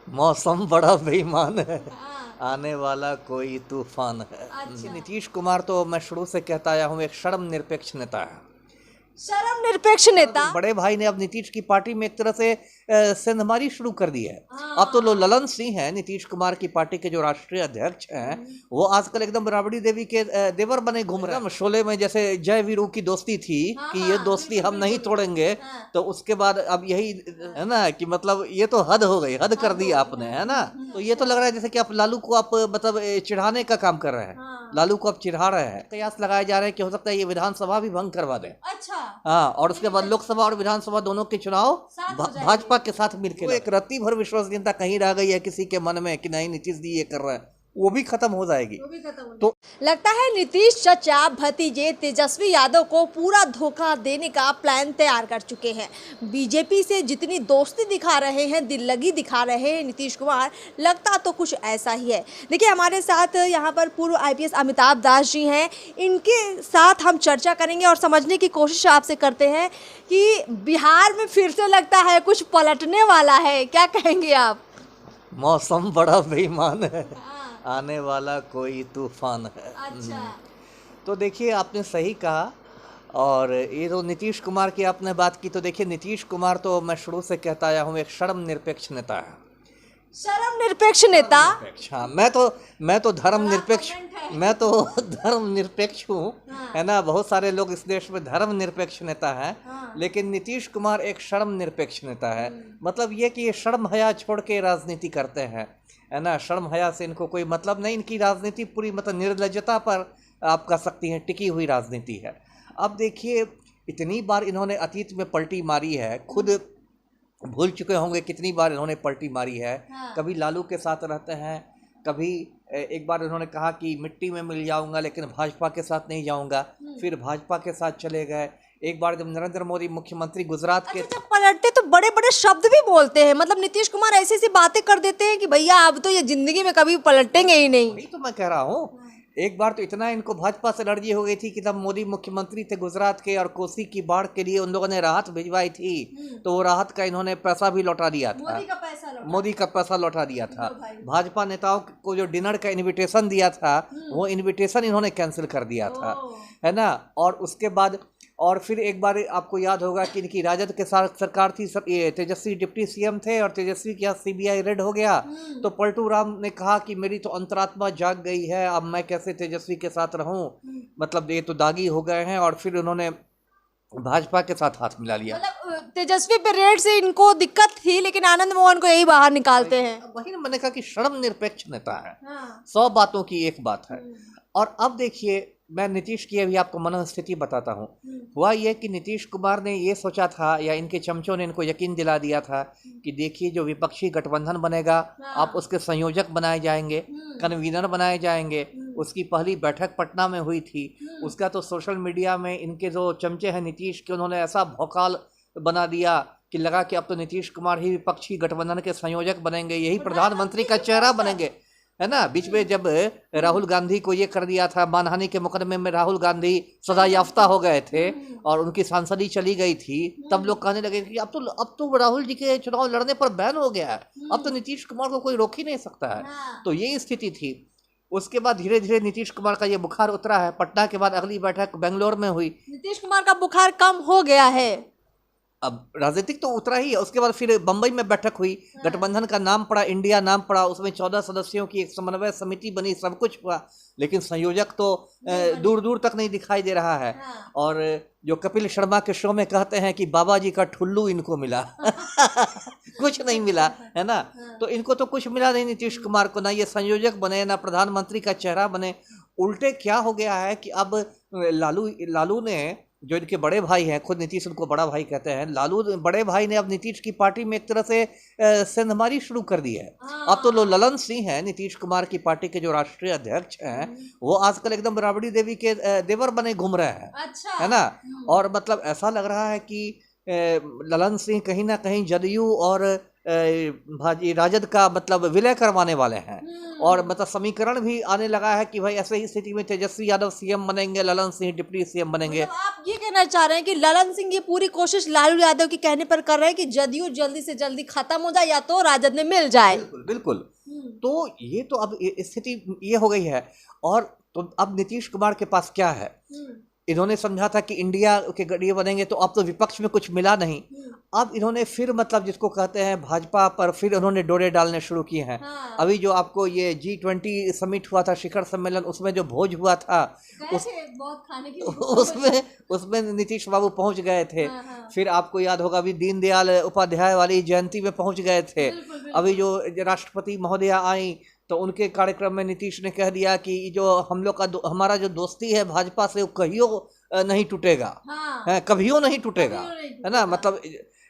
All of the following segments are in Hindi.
मौसम बड़ा बेईमान है, हाँ। आने वाला कोई तूफान है। अच्छा। नीतीश कुमार तो मैं शुरू से कहता आया हूँ एक धर्मनिरपेक्ष नेता है। शर्म निरपेक्ष नेता। बड़े भाई ने अब नीतीश की पार्टी में एक तरह से सेंधमारी शुरू कर दी है। अब तो हाँ। ललन सिंह हैं नीतीश कुमार की पार्टी के जो राष्ट्रीय अध्यक्ष हैं, वो आजकल एकदम राबड़ी देवी के देवर बने घूम रहे हैं। शोले में जैसे जय वीरू की दोस्ती थी हाँ, कि ये हाँ, दोस्ती बिल्कुल, हम नहीं बिल्कुल। तोड़ेंगे, हाँ। तो उसके बाद अब यही है ना कि मतलब ये तो हद हो गई, हद कर दी आपने, है ना। तो ये तो लग रहा है जैसे कि आप लालू को आप मतलब चिढ़ाने का काम कर रहे हैं। हाँ। लालू को आप चिढ़ा रहे हैं, कयास लगाए जा रहे हैं कि हो सकता है ये विधानसभा भी भंग करवा दें। अच्छा। हाँ, और उसके बाद लोकसभा और विधानसभा दोनों के चुनाव साथ हो जाएंगे। भाजपा के साथ मिलकर एक रत्ती भर विश्वसनीयता कहीं रह गई है किसी के मन में कि नहीं नीतीश जी ये कर रहे हैं, वो भी खत्म हो जाएगी। तो लगता है नीतीश चचा भतीजे तेजस्वी यादव को पूरा धोखा देने का प्लान तैयार कर चुके हैं। बीजेपी से जितनी दोस्ती दिखा रहे हैं, दिल लगी दिखा रहे हैं नीतीश कुमार, लगता तो कुछ ऐसा ही है। देखिए हमारे साथ यहाँ पर पूर्व आईपीएस अमिताभ दास जी हैं, इनके साथ हम चर्चा करेंगे और समझने की कोशिश आपसे करते हैं कि बिहार में फिर से लगता है कुछ पलटने वाला है, क्या कहेंगे आप? मौसम बड़ा बेईमान है, आने वाला कोई तूफान है। अच्छा। तो देखिए आपने सही कहा। और ये तो नीतीश कुमार की आपने बात की, तो देखिए नीतीश कुमार तो मैं शुरू से कहता आया हूँ एक धर्मनिरपेक्ष नेता है। शर्म निरपेक्ष नेता। हाँ, मैं तो धर्मनिरपेक्ष, मैं तो धर्मनिरपेक्ष हूँ, हाँ। है ना। बहुत सारे लोग इस देश में धर्मनिरपेक्ष नेता हैं, हाँ। लेकिन नीतीश कुमार एक धर्मनिरपेक्ष नेता है। मतलब ये कि ये शर्म हया छोड़ के राजनीति करते हैं, है ना। शर्म हया से इनको कोई मतलब नहीं। इनकी राजनीति पूरी मतलब निर्लज्जता पर आप कह सकती हैं टिकी हुई राजनीति है। अब देखिए इतनी बार इन्होंने अतीत में पलटी मारी है, खुद भूल चुके होंगे कितनी बार इन्होंने पलटी मारी है। हाँ। कभी लालू के साथ रहते हैं, कभी एक बार इन्होंने कहा कि मिट्टी में मिल जाऊंगा लेकिन भाजपा के साथ नहीं जाऊंगा, फिर भाजपा के साथ चले गए। एक बार जब नरेंद्र मोदी मुख्यमंत्री गुजरात के अच्छा, जब पलटते तो बड़े बड़े शब्द भी बोलते हैं, मतलब नीतीश कुमार ऐसी ऐसी बातें कर देते हैं कि भैया अब तो ये जिंदगी में कभी पलटेंगे ही नहीं। वही तो मैं कह रहा हूँ। एक बार तो इतना इनको भाजपा से एलर्जी हो गई थी कि जब मोदी मुख्यमंत्री थे गुजरात के और कोसी की बाढ़ के लिए उन लोगों ने राहत भिजवाई थी, तो वो राहत का इन्होंने पैसा भी लौटा दिया था। मोदी का पैसा लौटा दिया था। भाजपा नेताओं को जो डिनर का इनविटेशन दिया था, वो इनविटेशन इन्होंने कैंसिल कर दिया था, है ना। और उसके बाद और फिर एक बार आपको याद होगा कि इनकी राजद के साथ सरकार थी, सब ये तेजस्वी डिप्टी सीएम थे और तेजस्वी के यहाँ सीबीआई रेड हो गया, तो पलटू राम ने कहा कि मेरी तो अंतरात्मा जाग गई है, अब मैं कैसे तेजस्वी के साथ रहूं, मतलब ये तो दागी हो गए हैं। और फिर उन्होंने भाजपा के साथ हाथ मिला लिया। मतलब तेजस्वी पे रेड से इनको दिक्कत थी, लेकिन आनंद मोहन को यही बाहर निकालते हैं। वही ना मैंने कहा कि धर्मनिरपेक्ष नेता है। हाँ। 100 बातों की एक बात है। और अब देखिए मैं नीतीश की अभी आपको मनोस्थिति बताता हूँ। हुआ ये कि नीतीश कुमार ने ये सोचा था, या इनके चमचों ने इनको यकीन दिला दिया था कि देखिए जो विपक्षी गठबंधन बनेगा, आप उसके संयोजक बनाए जाएंगे, कन्वीनर बनाए जाएंगे। उसकी पहली बैठक पटना में हुई थी। उसका तो सोशल मीडिया में इनके जो चमचे हैं नीतीश के, उन्होंने ऐसा भौकाल बना दिया कि लगा कि अब तो नीतीश कुमार ही विपक्षी गठबंधन के संयोजक बनेंगे, यही प्रधानमंत्री का चेहरा बनेंगे, है ना। बीच में जब राहुल गांधी को ये कर दिया था, मानहानि के मुकदमे में राहुल गांधी सजा याफ्ता हो गए थे और उनकी सांसदी चली गई थी, तब लोग कहने लगे कि अब तो राहुल जी के चुनाव लड़ने पर बैन हो गया है, अब तो नीतीश कुमार को कोई रोक ही नहीं सकता है। तो ये स्थिति थी। उसके बाद धीरे धीरे नीतीश कुमार का ये बुखार उतरा है। पटना के बाद अगली बैठक बेंगलोर में हुई। नीतीश कुमार का बुखार कम हो गया है। अब राजनीतिक तो उतरा ही है। उसके बाद फिर बंबई में बैठक हुई, गठबंधन का नाम पड़ा, इंडिया नाम पड़ा, उसमें 14 सदस्यों की एक समन्वय समिति बनी, सब कुछ हुआ, लेकिन संयोजक तो दूर दूर तक नहीं दिखाई दे रहा है। और जो कपिल शर्मा के शो में कहते हैं कि बाबा जी का ठुल्लू इनको मिला कुछ नहीं मिला, है ना। तो इनको तो कुछ मिला नहीं नीतीश कुमार को, ना ये संयोजक बने, ना प्रधानमंत्री का चेहरा बने। उल्टे क्या हो गया है कि अब लालू ने, जो इनके बड़े भाई हैं, खुद नीतीश उनको बड़ा भाई कहते हैं, लालू बड़े भाई ने अब नीतीश की पार्टी में एक तरह से सेंधमारी शुरू कर दी है। अब तो ललन सिंह हैं नीतीश कुमार की पार्टी के जो राष्ट्रीय अध्यक्ष हैं, वो आजकल एकदम राबड़ी देवी के देवर बने घूम रहे हैं। अच्छा। है ना। और मतलब ऐसा लग रहा है कि ललन सिंह कहीं ना कहीं जदयू और भाजी राजद का मतलब विलय करवाने वाले हैं। और मतलब समीकरण भी आने लगा है कि भाई ऐसे ही स्थिति में तेजस्वी यादव सीएम बनेंगे, ललन सिंह डिप्टी सीएम बनेंगे। मतलब आप ये कहना चाह रहे हैं कि ललन सिंह ये पूरी कोशिश लालू यादव के कहने पर कर रहे हैं कि जदयू जल्दी से जल्दी खत्म हो जाए या तो राजद में मिल जाए। बिल्कुल बिल्कुल। तो ये तो अब स्थिति ये हो गई है। और तो अब नीतीश कुमार के पास क्या है, इन्होंने समझा था कि इंडिया के गठिए बनेंगे, तो अब तो विपक्ष में कुछ मिला नहीं। अब इन्होंने फिर मतलब जिसको कहते हैं भाजपा पर फिर उन्होंने डोरे डालने शुरू किए हैं। हाँ। अभी जो आपको ये G20 समिट हुआ था, शिखर सम्मेलन, उसमें जो भोज हुआ था बहुत खाने की उसमें नीतीश बाबू पहुंच गए थे। हाँ, हाँ। फिर आपको याद होगा अभी दीनदयाल उपाध्याय वाली जयंती में पहुंच गए थे। अभी जो राष्ट्रपति महोदया आई तो उनके कार्यक्रम में नीतीश ने कह दिया कि जो हम लोग का हमारा जो दोस्ती है भाजपा से वो कहियो नहीं टूटेगा। हाँ। कभियो नहीं टूटेगा, है ना। मतलब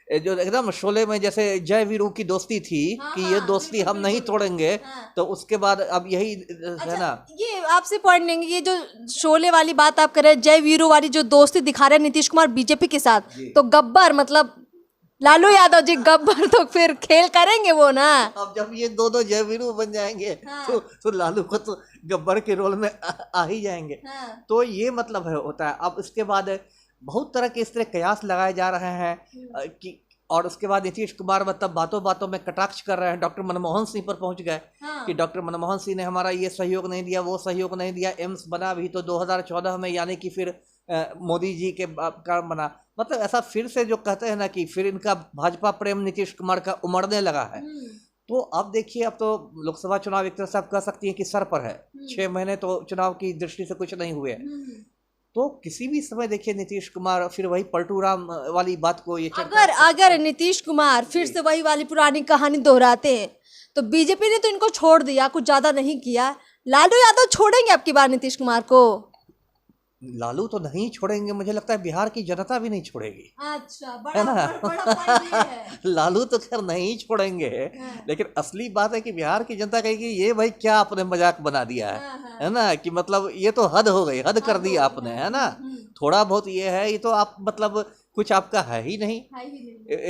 जो एकदम शोले में जैसे जय वीरू की दोस्ती थी कि ये दोस्ती हम नहीं तोड़ेंगे, तो उसके बाद अब यही है ना। ये आपसे पॉइंट लेंगे, ये जो शोले वाली बात आप कर रहे हैं, जय वीरू वाली जो दोस्ती दिखा रहे हैं नीतीश कुमार बीजेपी के साथ, तो गब्बर मतलब लालू यादव जी गब्बर तो फिर खेल करेंगे वो ना। अब जब ये दो जय वीरू बन जाएंगे तो लालू को तो गब्बर के रोल में आ ही जाएंगे। तो ये मतलब होता है। अब इसके बाद बहुत तरह के इस तरह कयास लगाए जा रहे हैं कि, और उसके बाद नीतीश कुमार मतलब बातों बातों में कटाक्ष कर रहे हैं। डॉक्टर मनमोहन सिंह पर पहुंच गए कि डॉक्टर मनमोहन सिंह ने हमारा ये सहयोग नहीं दिया, वो सहयोग नहीं दिया। एम्स बना भी तो 2014 में, यानी कि फिर मोदी जी के कारण बना। मतलब ऐसा फिर से जो कहते हैं ना कि फिर इनका भाजपा प्रेम नीतीश कुमार का उमड़ने लगा है। तो अब देखिए, अब तो लोकसभा चुनाव एक तरह से आप कह सकती हैं कि सर पर है। 6 महीने तो चुनाव की दृष्टि से कुछ नहीं हुए। तो किसी भी समय देखिए नीतीश कुमार फिर वही पलटू राम वाली बात को ये अगर नीतीश कुमार फिर से वही वाली पुरानी कहानी दोहराते हैं तो बीजेपी ने तो इनको छोड़ दिया, कुछ ज्यादा नहीं किया। लालू यादव छोड़ेंगे अब की बार नीतीश कुमार को? लालू तो नहीं छोड़ेंगे, मुझे लगता है बिहार की जनता भी नहीं छोड़ेगी। अच्छा, बड़ा पॉइंट ये है। लालू तो खैर नहीं छोड़ेंगे, लेकिन असली बात है कि बिहार की जनता कहेगी ये भाई क्या आपने मजाक बना दिया है ना, कि मतलब ये तो हद हो गई, हद कर दी आपने, है ना। थोड़ा बहुत ये है, ये तो आप मतलब कुछ आपका है ही नहीं,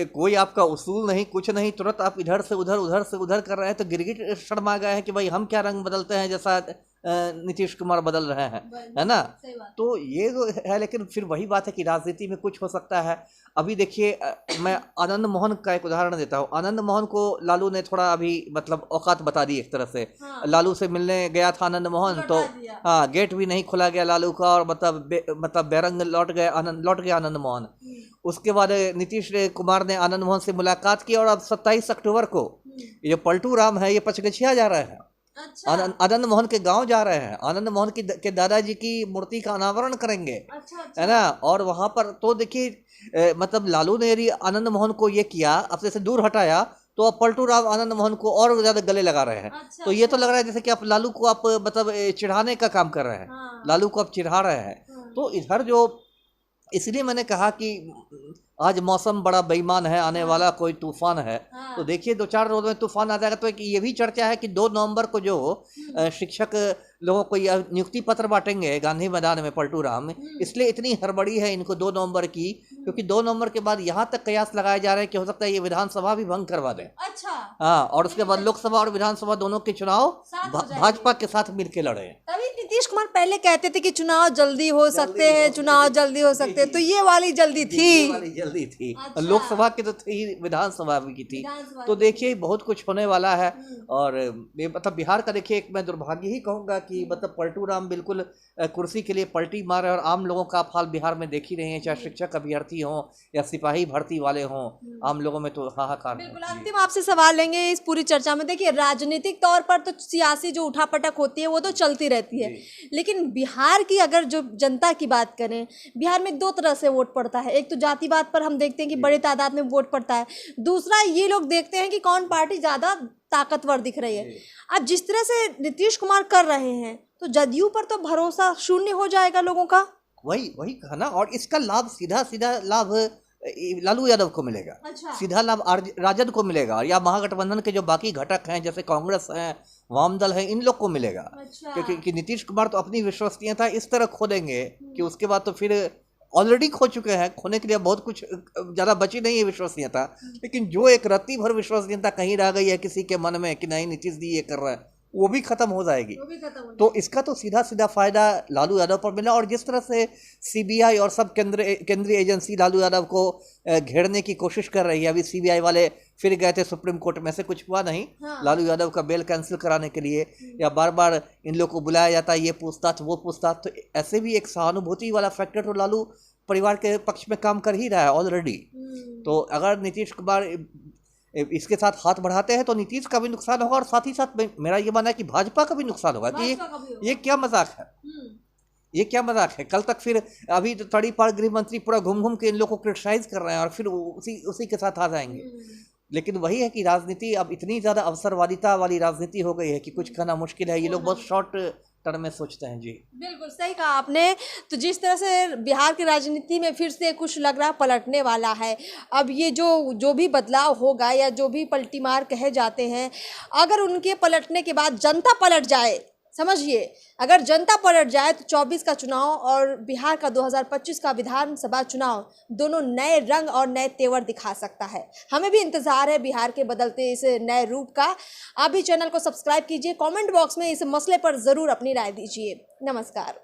कोई आपका उसूल नहीं, कुछ नहीं। तुरंत आप इधर से उधर कर रहे हैं। तो गिरगिट शर्मा गए हैं कि भाई हम क्या रंग बदलते हैं जैसा नीतीश कुमार बदल रहे हैं, है ना। तो ये तो है, लेकिन फिर वही बात है कि राजनीति में कुछ हो सकता है। अभी देखिए, मैं आनंद मोहन का एक उदाहरण देता हूँ। आनंद मोहन को लालू ने थोड़ा अभी मतलब औकात बता दी एक तरह से। लालू से मिलने गया था आनंद मोहन, तो हाँ, गेट भी नहीं खोला गया लालू का, और मतलब बेरंग लौट गए आनंद मोहन। उसके बाद नीतीश कुमार ने आनंद मोहन से मुलाकात की, और अब 27 अक्टूबर को ये जो पलटू राम है ये पचगछिया जा रहे हैं। अच्छा। आनंद मोहन के गांव जा रहे हैं। आनंद मोहन के दादाजी की मूर्ति का अनावरण करेंगे। अच्छा। है ना। और वहां पर तो देखिए मतलब लालू ने यदि आनंद मोहन को ये किया, अपने से दूर हटाया, तो अब पलटू राम आनंद मोहन को और ज्यादा गले लगा रहे हैं। अच्छा, तो ये तो लग रहा है जैसे कि आप लालू को आप मतलब चिढ़ाने का काम कर रहे हैं। लालू को आप चिढ़ा रहे हैं। तो इधर जो, इसलिए मैंने कहा कि आज मौसम बड़ा बेईमान है, आने वाला कोई तूफान है। तो देखिए 2-4 रोज में तूफान आ जाएगा। तो ये भी चर्चा है कि 2 नवंबर को जो शिक्षक लोगों को यह नियुक्ति पत्र बांटेंगे गांधी मैदान में पलटू राम में, इसलिए इतनी हड़बड़ी है इनको 2 नवंबर की, क्योंकि 2 नवंबर के बाद यहाँ तक कयास लगाए जा रहे हैं कि हो सकता है ये विधानसभा भी भंग करवा दें। अच्छा। हाँ, और उसके बाद लोकसभा और विधानसभा दोनों के चुनाव भाजपा के साथ मिलकर लड़े। तभी नीतीश कुमार पहले कहते थे कि चुनाव जल्दी हो सकते हैं, चुनाव जल्दी हो सकते हैं। तो ये वाली जल्दी थी। अच्छा। लोकसभा की तो थी, विधानसभा की थी। तो देखिए बहुत कुछ होने वाला है। और मतलब बिहार का देखिए, एक मैं दुर्भाग्य ही कहूँगा कि मतलब पलटू राम बिल्कुल कुर्सी के लिए पलटी मारे, और आम लोगों का हाल बिहार में देख ही रहे हैं, चाहे शिक्षक अभ्यर्थी हों या सिपाही भर्ती वाले हों, आम लोगों में तो हाहाकार। बिल्कुल। अंतिम आपसे सवाल लेंगे इस पूरी चर्चा में। देखिए, राजनीतिक तौर पर तो सियासी जो उठापटक होती है वो तो चलती रहती है, लेकिन बिहार की अगर जो जनता की बात करें, बिहार में 2 तरह से वोट पड़ता है। एक तो जातिवाद पर हम देखते हैं कि बड़े तादाद में वोट पड़ता है। दूसरा, ये लोग देखते हैं कि कौन पार्टी ज्यादा ताकतवर दिख रही है। अब जिस तरह से नीतीश कुमार कर रहे हैं, तो जदयू पर तो भरोसा शून्य हो जाएगा लोगों का। वही कहा ना। और इसका लाभ सीधा लाभ लालू यादव को मिलेगा। अच्छा। सीधा लाभ राजद को मिलेगा, या महागठबंधन के जो बाकी घटक हैं जैसे कांग्रेस है, वाम दल है, इन लोग को मिलेगा। अच्छा। क्योंकि नीतीश कुमार तो अपनी विश्वसनीयता इस तरह खो देंगे कि उसके बाद तो फिर ऑलरेडी खो चुके हैं, खोने के लिए बहुत कुछ ज़्यादा बची नहीं है विश्वसनीयता, लेकिन जो एक रत्ती भर विश्वसनीयता कहीं रह गई है किसी के मन में कि नहीं नीतीश जी ये कर रहा है, वो भी खत्म हो जाएगी। तो इसका तो सीधा सीधा फायदा लालू यादव पर मिला। और जिस तरह से सीबीआई और सब केंद्रीय एजेंसी लालू यादव को घेरने की कोशिश कर रही है, अभी सीबीआई वाले फिर गए थे सुप्रीम कोर्ट में से कुछ हुआ नहीं, हाँ। लालू यादव का बेल कैंसिल कराने के लिए, या बार बार इन लोग को बुलाया जाता है, ये पूछताछ वो पूछताछ। तो ऐसे भी एक सहानुभूति वाला फैक्टर तो लालू परिवार के पक्ष में काम कर ही रहा है ऑलरेडी। तो अगर नीतीश कुमार इसके साथ हाथ बढ़ाते हैं तो नीतीश का भी नुकसान होगा, और साथ ही साथ मेरा ये मानना है कि भाजपा का भी नुकसान होगा कि ये क्या मजाक है, ये क्या मजाक है। कल तक फिर अभी तो तड़ी पार गृह मंत्री पूरा घूम घूम के इन लोग को क्रिटिसाइज कर रहे हैं और फिर उसी के साथ आ जाएंगे। लेकिन वही है कि राजनीति अब इतनी ज़्यादा अवसरवादिता वाली राजनीति हो गई है कि कुछ कहना मुश्किल है। ये लोग बहुत शॉर्ट टर्म में सोचते हैं। जी बिल्कुल सही कहा आपने। तो जिस तरह से बिहार की राजनीति में फिर से कुछ लग रहा पलटने वाला है, अब ये जो भी बदलाव होगा या जो भी पलटीमार कहे जाते हैं, अगर उनके पलटने के बाद जनता पलट जाए, समझिए अगर जनता पलट जाए तो 24 का चुनाव और बिहार का 2025 का विधानसभा चुनाव दोनों नए रंग और नए तेवर दिखा सकता है। हमें भी इंतजार है बिहार के बदलते इस नए रूप का। आप भी चैनल को सब्सक्राइब कीजिए, कमेंट बॉक्स में इस मसले पर ज़रूर अपनी राय दीजिए। नमस्कार।